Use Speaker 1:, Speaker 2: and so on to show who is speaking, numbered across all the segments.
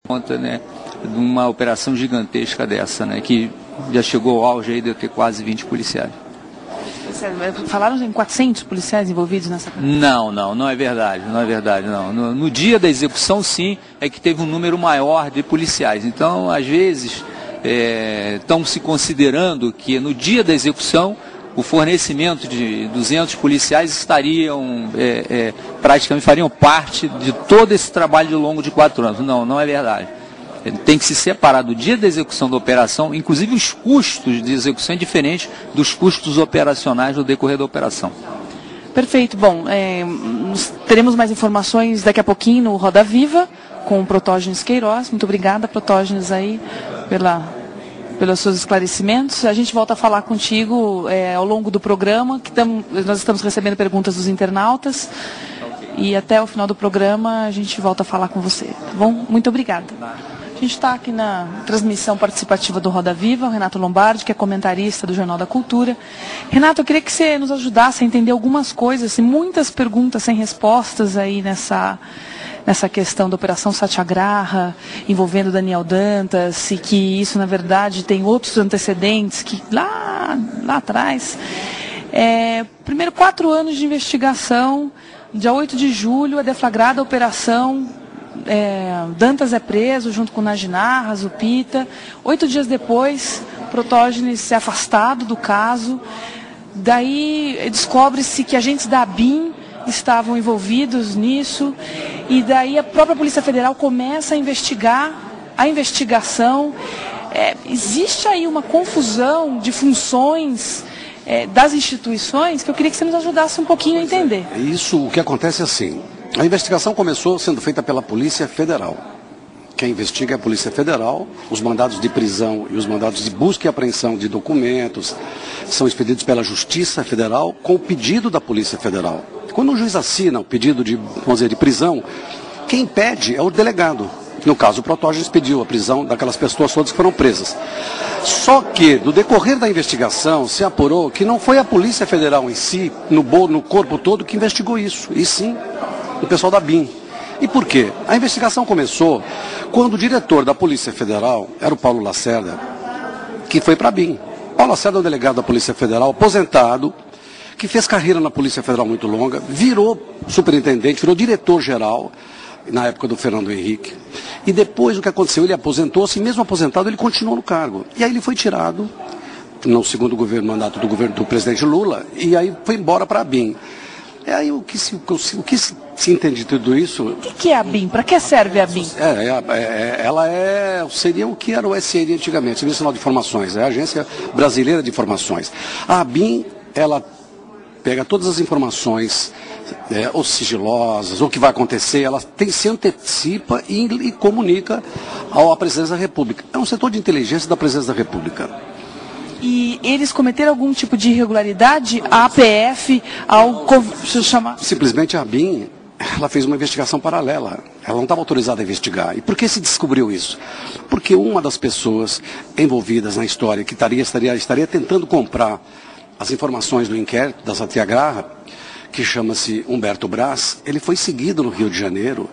Speaker 1: conta, né, de uma operação gigantesca dessa, né, que já chegou ao auge aí de eu ter quase 20 policiais.
Speaker 2: Falaram em 400 policiais envolvidos nessa...
Speaker 1: Não é verdade, não. No dia da execução, sim, é que teve um número maior de policiais. Então, às vezes, estão se considerando que no dia da execução, o fornecimento de 200 policiais estariam, praticamente fariam parte de todo esse trabalho ao longo de 4 anos. Não é verdade. Tem que se separar do dia da execução da operação, inclusive os custos de execução diferentes dos custos operacionais no decorrer da operação.
Speaker 2: Perfeito. Bom, teremos mais informações daqui a pouquinho no Roda Viva com o Protógenes Queiroz. Muito obrigada, Protógenes, aí, pelos seus esclarecimentos. A gente volta a falar contigo ao longo do programa, que nós estamos recebendo perguntas dos internautas. E até o final do programa a gente volta a falar com você. Tá bom? Muito obrigada. A gente está aqui na transmissão participativa do Roda Viva, o Renato Lombardi, que é comentarista do Jornal da Cultura. Renato, eu queria que você nos ajudasse a entender algumas coisas, muitas perguntas sem respostas aí nessa questão da Operação Satyagraha, envolvendo Daniel Dantas, e que isso, na verdade, tem outros antecedentes, que lá atrás... primeiro, 4 anos de investigação, dia 8 de julho, é deflagrada a operação... Dantas é preso junto com Najinarra, Zupita. 8 dias depois, Protógenes é afastado do caso. Daí descobre-se que agentes da ABIN estavam envolvidos nisso. E daí a própria Polícia Federal começa a investigar a investigação. Existe aí uma confusão de funções das instituições que eu queria que você nos ajudasse um pouquinho a entender.
Speaker 3: Isso, o que acontece é assim. A investigação começou sendo feita pela Polícia Federal. Quem investiga é a Polícia Federal. Os mandados de prisão e os mandados de busca e apreensão de documentos são expedidos pela Justiça Federal com o pedido da Polícia Federal. Quando o juiz assina o pedido de prisão, quem pede é o delegado. No caso, o Protógenes pediu a prisão daquelas pessoas todas que foram presas. Só que, no decorrer da investigação, se apurou que não foi a Polícia Federal em si, no corpo todo, que investigou isso, e sim o pessoal da ABIN. E por quê? A investigação começou quando o diretor da Polícia Federal, era o Paulo Lacerda, que foi para a ABIN. Paulo Lacerda é um delegado da Polícia Federal, aposentado, que fez carreira na Polícia Federal muito longa, virou superintendente, virou diretor-geral, na época do Fernando Henrique. E depois o que aconteceu? Ele aposentou-se, e mesmo aposentado ele continuou no cargo. E aí ele foi tirado, no segundo mandato do presidente Lula, e aí foi embora para a ABIN. Aí o que se entende de tudo isso...
Speaker 2: O que é a ABIN? Para que serve a ABIN?
Speaker 3: Ela seria o que era o SNI antigamente, Serviço Nacional de Informações, a Agência Brasileira de Informações. A ABIN, ela pega todas as informações, ou sigilosas, ou o que vai acontecer, ela se antecipa e comunica à Presidência da República. É um setor de inteligência da Presidência da República.
Speaker 2: E eles cometeram algum tipo de irregularidade? A APF,
Speaker 3: Simplesmente a ABIN, ela fez uma investigação paralela. Ela não estava autorizada a investigar. E por que se descobriu isso? Porque uma das pessoas envolvidas na história, que estaria tentando comprar as informações do inquérito da Satyagraha, que chama-se Humberto Brás, ele foi seguido no Rio de Janeiro.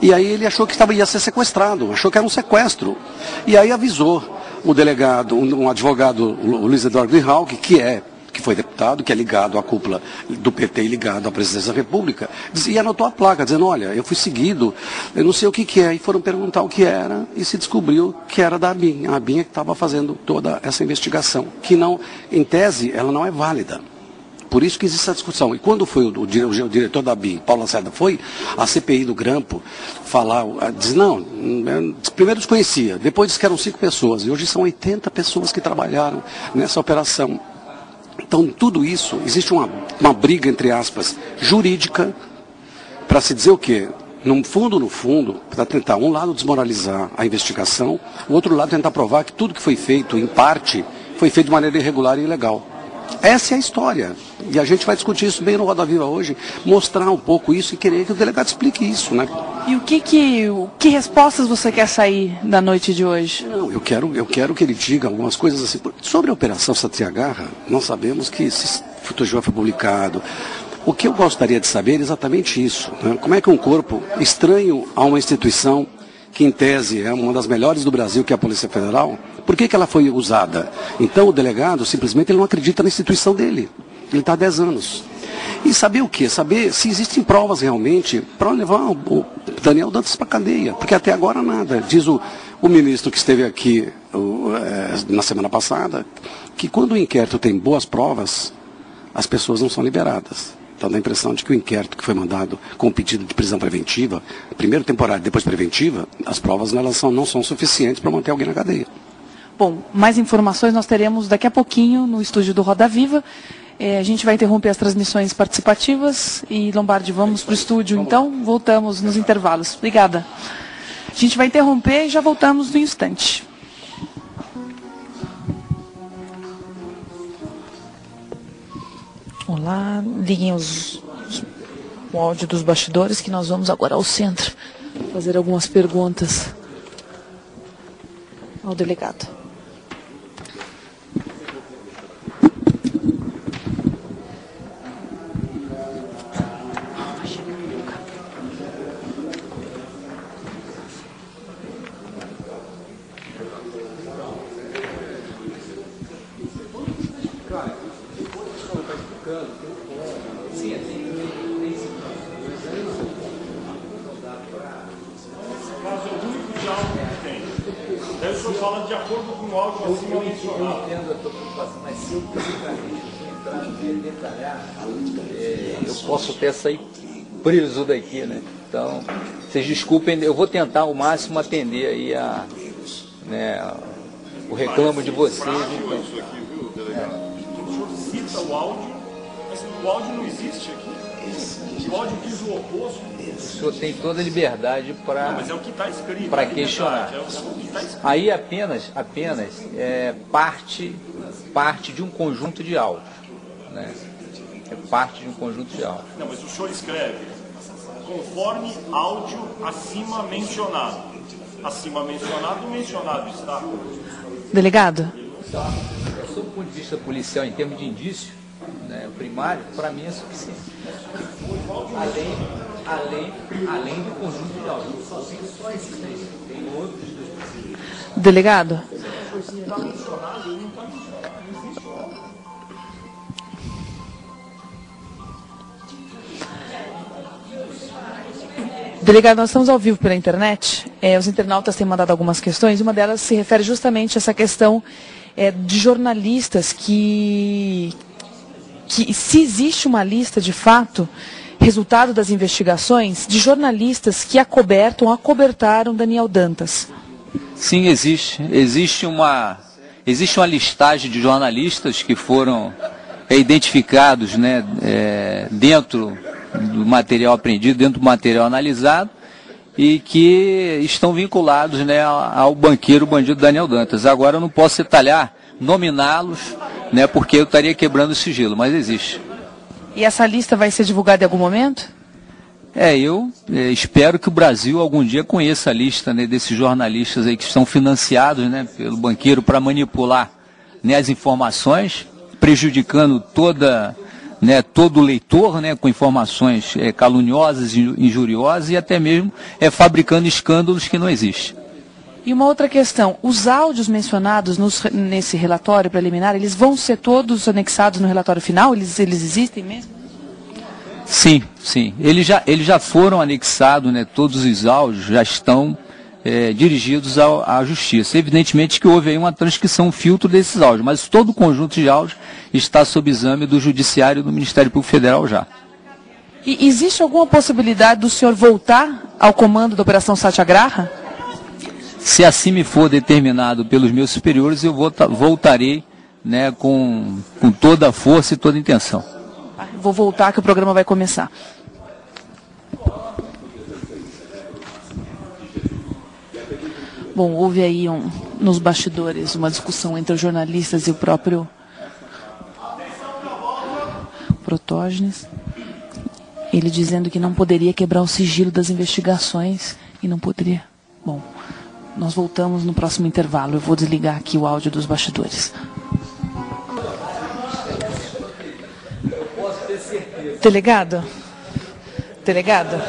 Speaker 3: E aí ele achou que ia ser sequestrado, achou que era um sequestro. E aí avisou o delegado, um advogado, o Luiz Eduardo Greenhalgh, que foi deputado, que é ligado à cúpula do PT e ligado à Presidência da República, e anotou a placa, dizendo, olha, eu fui seguido, eu não sei o que é, e foram perguntar o que era, e se descobriu que era da ABIN. A ABIN é que estava fazendo toda essa investigação, que não, em tese, ela não é válida. Por isso que existe essa discussão. E quando foi o diretor da ABIN, Paulo Lacerda, foi a CPI do Grampo falar, diz, não, primeiro desconhecia, depois disse que eram 5 pessoas, e hoje são 80 pessoas que trabalharam nessa operação. Então, tudo isso, existe uma briga, entre aspas, jurídica, para se dizer o quê? No fundo, para tentar, um lado, desmoralizar a investigação, o outro lado, tentar provar que tudo que foi feito, em parte, foi feito de maneira irregular e ilegal. Essa é a história. E a gente vai discutir isso bem no Roda Viva hoje, mostrar um pouco isso e querer que o delegado explique isso, né?
Speaker 2: E que respostas você quer sair da noite de hoje?
Speaker 3: Não, eu quero que ele diga algumas coisas assim. Sobre a Operação Satyagraha, nós sabemos que esse já foi publicado. O que eu gostaria de saber é exatamente isso, né? Como é que um corpo estranho a uma instituição que em tese é uma das melhores do Brasil, que é a Polícia Federal, por que ela foi usada? Então o delegado simplesmente ele não acredita na instituição dele. Ele está há 10 anos. E saber o quê? Saber se existem provas realmente para levar o Daniel Dantas para a cadeia. Porque até agora nada. Diz o ministro que esteve aqui na semana passada, que quando o inquérito tem boas provas, as pessoas não são liberadas. Então dá a impressão de que o inquérito que foi mandado com pedido de prisão preventiva, primeiro temporário, depois preventiva, as provas não são suficientes para manter alguém na cadeia.
Speaker 2: Bom, mais informações nós teremos daqui a pouquinho no estúdio do Roda Viva. A gente vai interromper as transmissões participativas e, Lombardi, vamos para o estúdio, então voltamos nos intervalos. Obrigada. A gente vai interromper e já voltamos no instante. Olá, liguem o áudio dos bastidores que nós vamos agora ao centro fazer algumas perguntas ao delegado.
Speaker 4: De acordo com o áudio acima mencionado.
Speaker 1: Eu entendo a tua preocupação, mas se eu entrar e detalhar, eu posso até sair preso daqui, né? Então, vocês desculpem, eu vou tentar ao máximo atender aí o reclamo de vocês. Então.
Speaker 4: Isso aqui, viu, delegado? O senhor cita o áudio, mas o áudio não existe aqui. O áudio diz o oposto.
Speaker 1: O senhor tem toda a liberdade para questionar. Aí apenas parte de um conjunto de áudios. Né? É parte de um conjunto de áudios.
Speaker 4: Não, mas o senhor escreve conforme áudio acima mencionado. Acima mencionado, mencionado está.
Speaker 2: Delegado?
Speaker 1: Sob o ponto de vista policial, em termos de indício, né, primário, para mim é suficiente. Além do conjunto de áudios. Só esses três. Tem outros dois.
Speaker 2: Delegado? Delegado, nós estamos ao vivo pela internet. Os internautas têm mandado algumas questões. Uma delas se refere justamente a essa questão de jornalistas que se existe uma lista de fato, resultado das investigações, de jornalistas que acobertaram Daniel Dantas.
Speaker 1: Sim, existe. Existe uma listagem de jornalistas que foram identificados, né, dentro do material apreendido, dentro do material analisado, e que estão vinculados, né, ao bandido Daniel Dantas. Agora eu não posso detalhar, nominá-los, né, porque eu estaria quebrando o sigilo, mas existe.
Speaker 2: E essa lista vai ser divulgada em algum momento?
Speaker 1: Eu espero que o Brasil algum dia conheça a lista, né, desses jornalistas aí que estão financiados, né, pelo banqueiro para manipular, né, as informações, prejudicando todo leitor, né, com informações caluniosas, injuriosas e até mesmo fabricando escândalos que não existem.
Speaker 2: E uma outra questão, os áudios mencionados nesse relatório preliminar, eles vão ser todos anexados no relatório final? Eles existem mesmo?
Speaker 1: Sim. Eles já foram anexados, né, todos os áudios já estão dirigidos à Justiça. Evidentemente que houve aí uma transcrição, um filtro desses áudios, mas todo o conjunto de áudios está sob exame do Judiciário e do Ministério Público Federal já.
Speaker 2: E existe alguma possibilidade do senhor voltar ao comando da Operação Satyagraha?
Speaker 1: Se assim me for determinado pelos meus superiores, eu voltarei, né, com toda a força e toda a intenção.
Speaker 2: Vou voltar que o programa vai começar. Bom, houve aí nos bastidores uma discussão entre os jornalistas e o próprio Protógenes. Ele dizendo que não poderia quebrar o sigilo das investigações e não poderia. Bom, nós voltamos no próximo intervalo. Eu vou desligar aqui o áudio dos bastidores. Delegado? Delegado?